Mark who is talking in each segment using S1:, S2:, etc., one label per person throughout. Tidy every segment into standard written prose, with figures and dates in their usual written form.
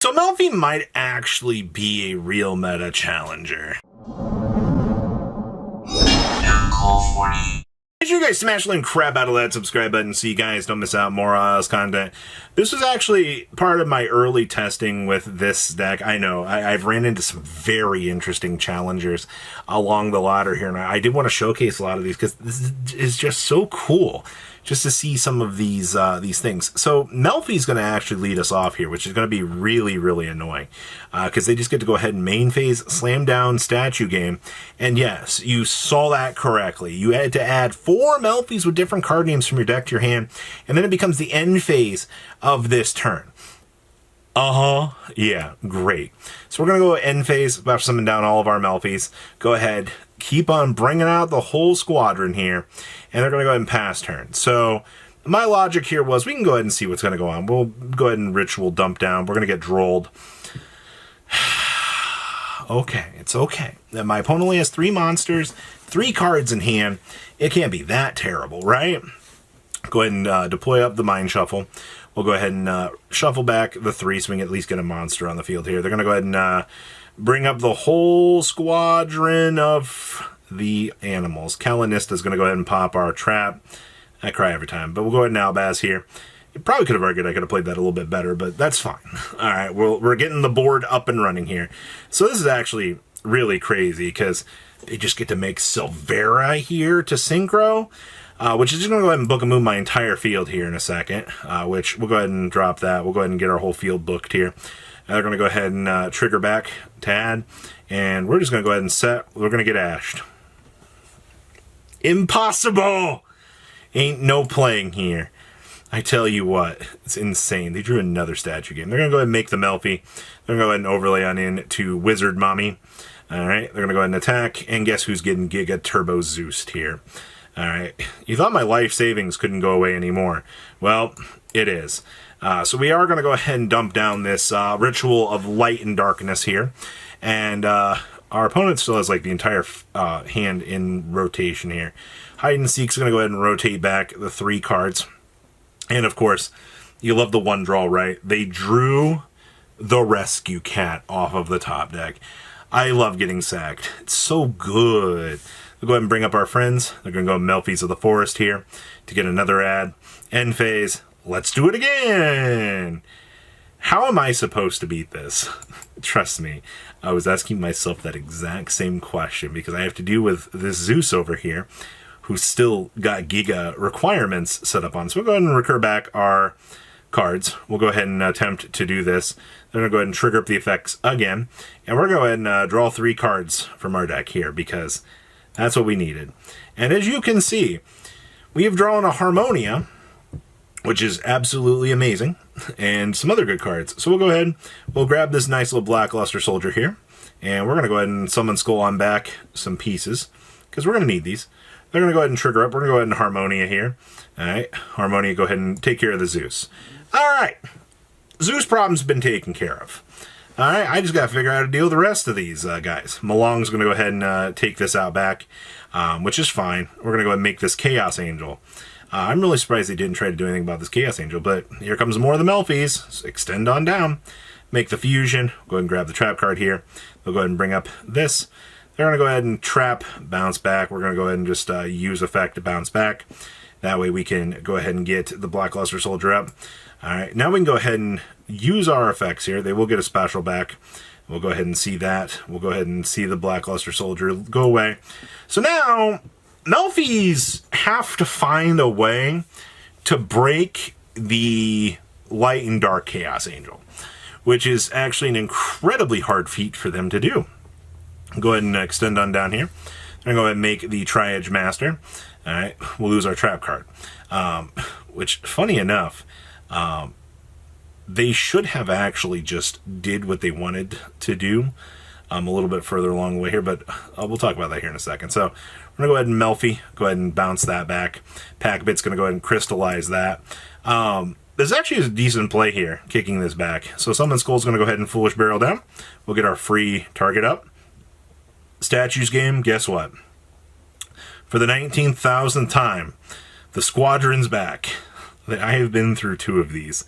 S1: So Melffy might actually be a real meta challenger. Make sure you guys smash the crap out of that subscribe button so you guys don't miss out more on this content. This was actually part of my early testing with this deck. I know, I've ran into some very interesting challengers along the ladder here, and I did want to showcase a lot of these because this is just so cool just to see some of these things. So Melffy's going to actually lead us off here, which is going to be really, really annoying because they just get to go ahead and main phase, slam down statue game. And yes, you saw that correctly. You had to add 4 Melffys with different card names from your deck to your hand, and then it becomes the end phase of this turn. Yeah, great. So we're going to go end phase, about summon down all of our Melffys. Go ahead, keep on bringing out the whole squadron here, and they're going to go ahead and pass turn. So my logic here was we can go ahead and see what's going to go on. We'll go ahead and ritual dump down. We're going to get drolled. Okay, it's okay. My opponent only has 3 monsters, 3 cards in hand. It can't be that terrible, right? Go ahead and deploy up the Mind Shuffle. We'll go ahead and shuffle back the 3 so we can at least get a monster on the field here. They're going to go ahead and bring up the whole squadron of the animals. Kalanista's going to go ahead and pop our trap. I cry every time, but we'll go ahead and Albaz here. You probably could have argued I could have played that a little bit better, but that's fine. All right, we're getting the board up and running here. So this is actually really crazy because they just get to make Silvera here to synchro. Which is just going to go ahead and book and move my entire field here in a second, which we'll go ahead and drop that. We'll go ahead and get our whole field booked here. And they're going to go ahead and trigger back to add, and we're just going to go ahead and set. We're going to get ashed. Impossible! Ain't no playing here. I tell you what, it's insane. They drew another statue game. They're going to go ahead and make the Melffy. They're going to go ahead and overlay on in to Wizard Mommy. All right, they're going to go ahead and attack, and guess who's getting Giga Turbo Zeused here? Alright, you thought my life savings couldn't go away anymore. Well, it is. So we are going to go ahead and dump down this Ritual of Light and Darkness here. And our opponent still has like the entire hand in rotation here. Hide and Seek's going to go ahead and rotate back the 3 cards. And of course, you love the one draw, right? They drew the Rescue Cat off of the top deck. I love getting sacked. It's so good. We'll go ahead and bring up our friends. They're going to go Melffys of the Forest here to get another ad. End phase. Let's do it again. How am I supposed to beat this? Trust me, I was asking myself that exact same question because I have to deal with this Zeus over here who's still got Giga requirements set up on. So we'll go ahead and recur back our cards. We'll go ahead and attempt to do this. They're going to go ahead and trigger up the effects again. And we're going to go ahead and draw 3 cards from our deck here because that's what we needed. And as you can see, we have drawn a Harmonia, which is absolutely amazing, and some other good cards. So we'll go ahead, we'll grab this nice little Blackluster Soldier here, and we're going to go ahead and summon Skull on back some pieces, because we're going to need these. They're going to go ahead and trigger up. We're going to go ahead and Harmonia here. All right, Harmonia, go ahead and take care of the Zeus. All right, Zeus problem's been taken care of. All right, I just got to figure out how to deal with the rest of these guys. Malong's going to go ahead and take this out back, which is fine. We're going to go ahead and make this Chaos Angel. I'm really surprised they didn't try to do anything about this Chaos Angel, but here comes more of the Melffys. So extend on down. Make the fusion. Go ahead and grab the trap card here. They'll go ahead and bring up this. They're going to go ahead and trap, bounce back. We're going to go ahead and just use effect to bounce back. That way we can go ahead and get the Blackluster Soldier up. All right, now we can go ahead and use our effects here. They will get a special back. We'll go ahead and see that. We'll go ahead and see the Blackluster Soldier go away. So now, Melffys have to find a way to break the Light and Dark Chaos Angel, which is actually an incredibly hard feat for them to do. Go ahead and extend on down here. I'm going to go ahead and make the Tri-Edge Master. All right, we'll lose our trap card. Which, funny enough, they should have actually just did what they wanted to do a little bit further along the way here, but we'll talk about that here in a second. So we're going to go ahead and Melffy, go ahead and bounce that back. Packbit's going to go ahead and crystallize that. There's actually a decent play here, kicking this back. So Summon Skull's going to go ahead and Foolish Barrel down. We'll get our free target up. Statues game, guess what? For the 19,000th time, the squadron's back. I have been through 2 of these.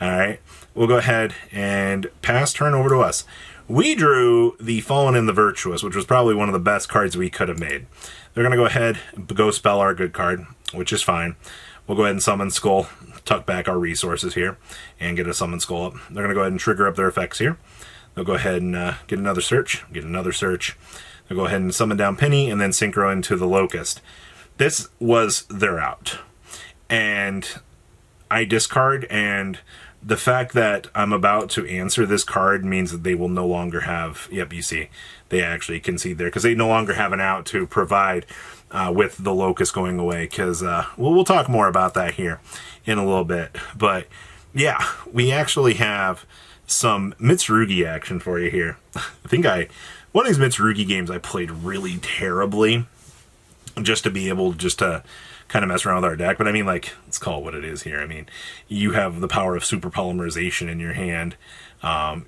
S1: All right. we'll go ahead and pass turn over to us. We drew the Fallen and the Virtuous, which was probably one of the best cards we could have made. They're going to go ahead and go spell our good card, which is fine. We'll go ahead and summon Skull, tuck back our resources here, and get a summon Skull up. They're going to go ahead and trigger up their effects here. They'll go ahead and get another search, They'll go ahead and summon down Penny, and then synchro into the Locust. This was their out. And I discard, and the fact that I'm about to answer this card means that they will no longer have... Yep, you see, they actually concede there, because they no longer have an out to provide with the Locust going away, because we'll talk more about that here in a little bit. But yeah, we actually have some Mitzugi action for you here. I think one of these Mitzugi games I played really terribly, just to be able to kind of mess around with our deck. But I mean, like, let's call it what it is here. I mean, you have the power of super polymerization in your hand.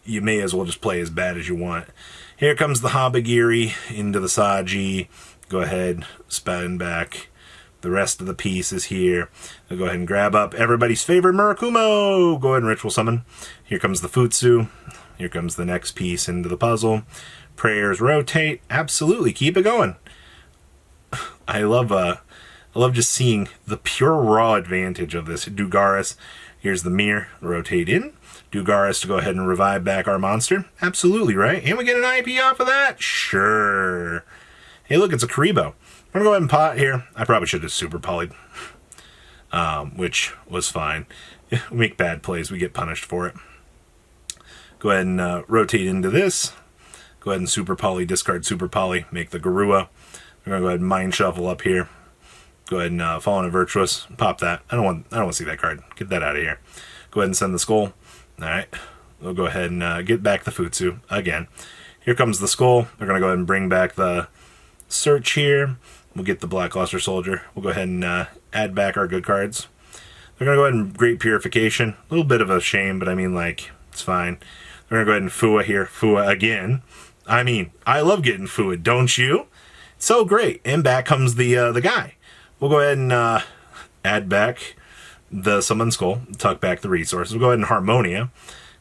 S1: You may as well just play as bad as you want. Here comes the Habagiri into the Saji. Go ahead, spin back. The rest of the pieces here. I'll go ahead and grab up everybody's favorite Murakumo. Go ahead and ritual summon. Here comes the Futsu. Here comes the next piece into the puzzle. Prayers rotate. Absolutely, keep it going. I love just seeing the pure raw advantage of this. Dugaris. Here's the mirror. Rotate in. Dugaris to go ahead and revive back our monster. Absolutely, right? And we get an IP off of that? Sure. Hey, look, it's a Karibo. I'm going to go ahead and pot here. I probably should have super polyed, which was fine. We make bad plays. We get punished for it. Go ahead and rotate into this. Go ahead and super poly, discard super poly, make the Garua. We're going to go ahead and mind shuffle up here. Go ahead and Fallen and Virtuous. Pop that. I don't want to see that card. Get that out of here. Go ahead and send the Skull. All right. We'll go ahead and get back the Futsu again. Here comes the Skull. We're going to go ahead and bring back the Search here. We'll get the Blackluster Soldier. We'll go ahead and add back our good cards. They're going to go ahead and Great Purification. A little bit of a shame, but I mean, like, it's fine. We're going to go ahead and Fua here. Fua again. I mean, I love getting Fua, don't you? So great. And back comes the guy. We'll go ahead and add back the Summon Skull. Tuck back the resources. We'll go ahead and Harmonia,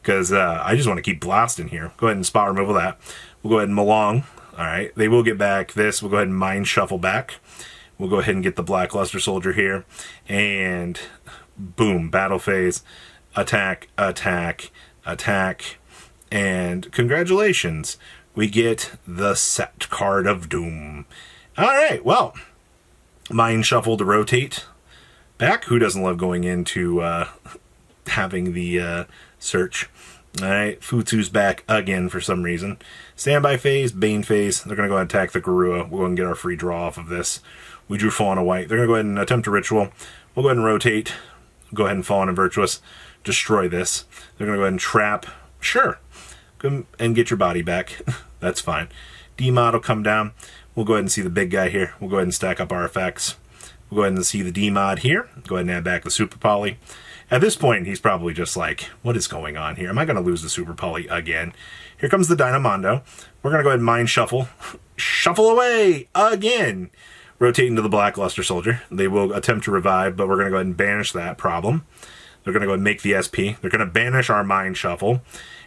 S1: because I just want to keep blasting here. Go ahead and spot removal that. We'll go ahead and Malong. All right, they will get back this. We'll go ahead and Mind Shuffle back. We'll go ahead and get the Blackluster Soldier here. And boom, battle phase. Attack, attack, attack. And congratulations, we get the set card of Doom. All right, well, Mind Shuffle to rotate back. Who doesn't love going into having the search? All right, Futsu's back again for some reason. Standby phase, Bane phase. They're going to go ahead and attack the Garua. We'll go ahead and get our free draw off of this. We drew Fallen a white. They're going to go ahead and attempt a ritual. We'll go ahead and rotate. Go ahead and Fallen and Virtuous. Destroy this. They're going to go ahead and trap. Sure. Go and get your body back. That's fine. D-Mod will come down. We'll go ahead and see the big guy here. We'll go ahead and stack up our effects. We'll go ahead and see the D-Mod here. Go ahead and add back the Super Poly. At this point, he's probably just like, what is going on here? Am I going to lose the Super Poly again? Here comes the Dynamondo. We're going to go ahead and Mind Shuffle. Shuffle away again. Rotate into the Blackluster Soldier. They will attempt to revive, but we're going to go ahead and banish that problem. They're going to go ahead and make the SP. They're going to banish our Mind Shuffle.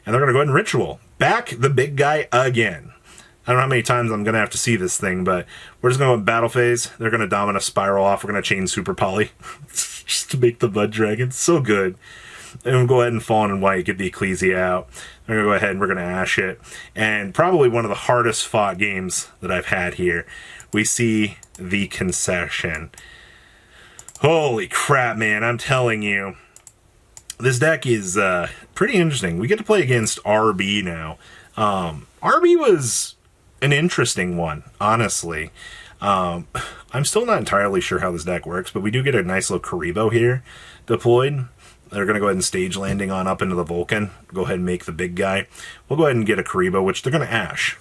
S1: And they're going to go ahead and Ritual. Back the big guy again. I don't know how many times I'm going to have to see this thing, but we're just going to go battle phase. They're going to Dominus Spiral off. We're going to chain Super Poly just to make the Blood Dragon. So good. And we'll go ahead and Fallen in white, get the Ecclesia out. We're going to go ahead and we're going to Ash it. And probably one of the hardest fought games that I've had here. We see the Concession. Holy crap, man. I'm telling you. This deck is pretty interesting. We get to play against RB now. RB was an interesting one, honestly. I'm still not entirely sure how this deck works, but we do get a nice little Karibo here deployed. They're going to go ahead and stage landing on up into the Vulcan. Go ahead and make the big guy. We'll go ahead and get a Karibo, which they're going to Ash.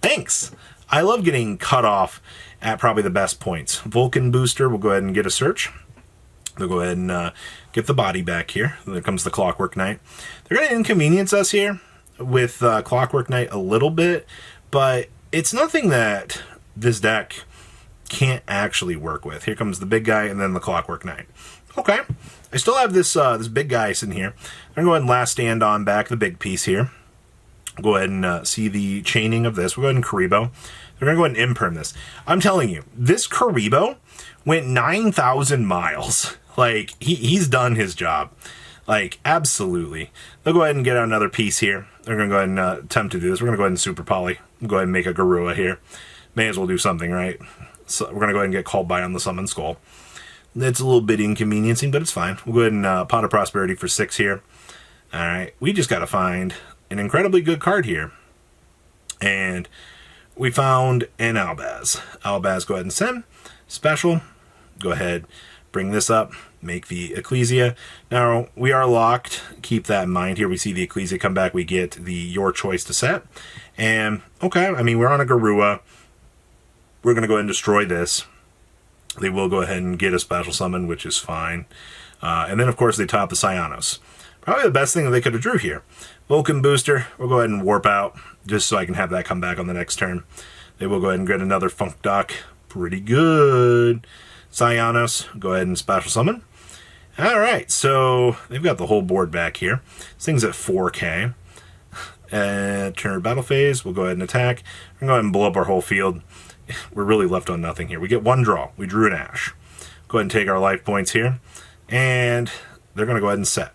S1: Thanks! I love getting cut off at probably the best points. Vulcan booster, we'll go ahead and get a search. They'll go ahead and get the body back here. There comes the Clockwork Knight. They're going to inconvenience us here with Clockwork Knight a little bit, but it's nothing that this deck can't actually work with. Here comes the big guy and then the Clockwork Knight. Okay. I still have this this big guy sitting here. I'm going to go ahead and last stand on back the big piece here. Go ahead and see the chaining of this. We'll go ahead and Karibo. They're going to go ahead and imperm this. I'm telling you, this Karibo went 9,000 miles. Like, he's done his job. Like, absolutely. They'll go ahead and get out another piece here. They're going to go ahead and attempt to do this. We're going to go ahead and Super Poly. We'll go ahead and make a Garua here. May as well do something, right? So we're going to go ahead and get called by on the Summon Skull. It's a little bit inconveniencing, but it's fine. We'll go ahead and Pot of Prosperity for 6 here. Alright, we just got to find an incredibly good card here. And we found an Albaz. Albaz, go ahead and send. Special. Go ahead, bring this up. Make the Ecclesia. Now, we are locked. Keep that in mind here. We see the Ecclesia come back. We get the Your Choice to set. And, okay, I mean, we're on a Garua. We're going to go ahead and destroy this. They will go ahead and get a special summon, which is fine. And then, of course, they top the Cyanos. Probably the best thing that they could have drew here. Vulcan Booster. We'll go ahead and warp out, just so I can have that come back on the next turn. They will go ahead and get another Funk Dock. Pretty good. Cyanos. Go ahead and special summon. Alright, so they've got the whole board back here. This thing's at 4K. Turn battle phase. We'll go ahead and attack. We're going to go ahead and blow up our whole field. We're really left on nothing here. We get one draw. We drew an Ash. Go ahead and take our life points here. And they're going to go ahead and set.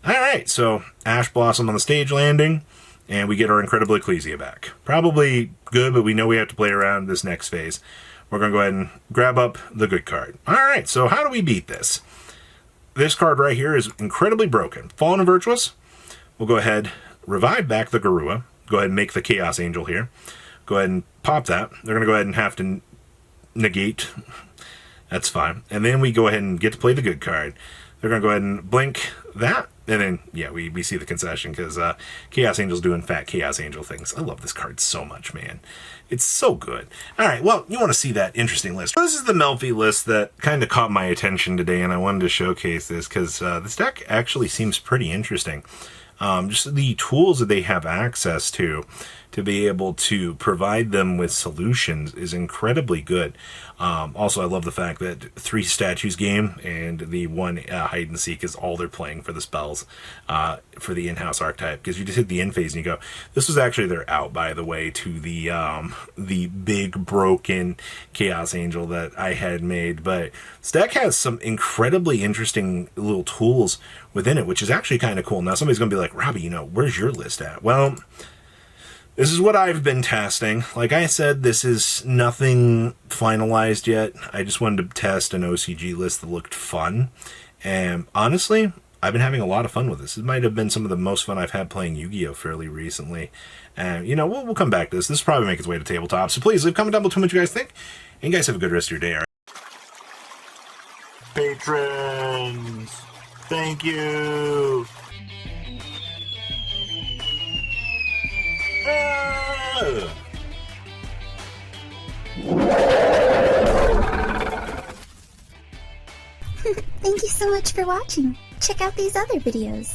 S1: Alright, so Ash Blossom on the stage landing. And we get our Incredible Ecclesia back. Probably good, but we know we have to play around this next phase. We're going to go ahead and grab up the good card. Alright, so how do we beat this? This card right here is incredibly broken. Fallen and Virtuous. We'll go ahead, revive back the Garua. Go ahead and make the Chaos Angel here. Go ahead and pop that. They're going to go ahead and have to negate. That's fine. And then we go ahead and get to play the good card. They're going to go ahead and blink that. And then, yeah, we see the concession because Chaos Angel's doing fat Chaos Angel things. I love this card so much, man. It's so good. All right, well, you want to see that interesting list. This is the Melffy list that kind of caught my attention today, and I wanted to showcase this because this deck actually seems pretty interesting. Just the tools that they have access to be able to provide them with solutions is incredibly good. Also, I love the fact that 3 statues game and the 1 hide and seek is all they're playing for the spells for the in-house archetype. Because you just hit the end phase and you go, this was actually their out, by the way, to the big broken Chaos Angel that I had made. But this deck has some incredibly interesting little tools within it, which is actually kind of cool. Now, somebody's going to be like, Robbie, where's your list at? Well, this is what I've been testing. Like I said, this is nothing finalized yet. I just wanted to test an OCG list that looked fun. And honestly, I've been having a lot of fun with this. It might have been some of the most fun I've had playing Yu-Gi-Oh! Fairly recently. And, we'll come back to this. This will probably make its way to tabletop. So please, leave a comment down below what you guys think. And you guys have a good rest of your day, all right? Patrons! Thank you!
S2: Thank you so much for watching. Check out these other videos.